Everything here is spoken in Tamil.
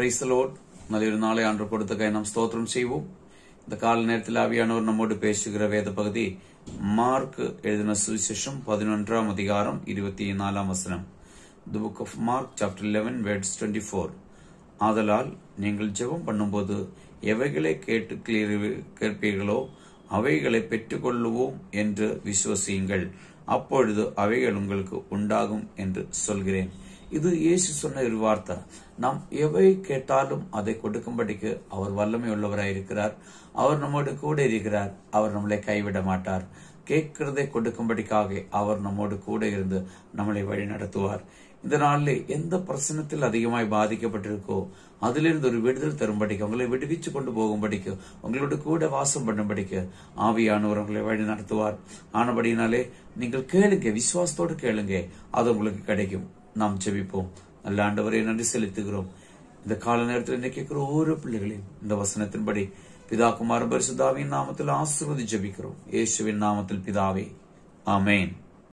Praise the Lord. நல்ல நாளை ஆண்டு கொடுத்தக்காய் நாம் ஸ்தோத்திரம் செய்வோம். இந்த கால நேரத்தில் ஆவியானவர் நம்மோடு பேசுகிற வேத பகுதி மார்க் எழுதின சுவிசேஷம் 11ஆம் அதிகாரம் 24ஆம் வசனம். The book of Mark chapter 11 verse 24. ஆதலால் நீங்கள் ஜெபம் பண்ணும்போது எவைகளை கேட்பீர்களோ அவைகளை பெற்றுக்கொள்ளுவோம் என்று விசுவசியுங்கள், அப்பொழுது அவைகள் உங்களுக்கு உண்டாகும் என்று சொல்கிறேன். இது இயேசு சொன்ன ஒரு வார்த்தை. நாம் எவை கேட்டாலும் அதை கொடுக்கும்படிக்கு அவர் வல்லமை உள்ளவராயிருக்கிறார். அவர் நம்மோடு கூட இருக்கிறார். அவர் நம்மளை கைவிட மாட்டார். கேட்கிறதை கொடுக்கும்படிக்காக அவர் நம்மோடு கூட இருந்து நம்மளை வழி நடத்துவார். இந்த நாளில் எந்த பிரச்சனத்தில் அதிகமாய் பாதிக்கப்பட்டிருக்கோ அதிலிருந்து ஒரு விடுதல் தரும்படிக்கு, உங்களை விடுவிச்சு கொண்டு போகும்படிக்கு, உங்களோட கூட வாசம் பண்ணும்படிக்கு ஆவியானவர் உங்களை வழி நடத்துவார். ஆனபடினாலே நீங்கள் கேளுங்க, விசுவாசத்தோடு கேளுங்க, அது உங்களுக்கு கிடைக்கும். நாம் ஜெபிப்போம். நல்ல ஆண்டவரை நன்றி செலுத்துகிறோம். இந்த கால நேரத்தில் என்ன கேட்கிற ஒவ்வொரு பிள்ளைகளையும் இந்த வசனத்தின்படி பிதா குமார பரிசுத்தாவின் நாமத்தில் ஆசீர்வதி ஜெபிக்கிறோம். இயேசுவின் நாமத்தில் பிதாவே, ஆமென்.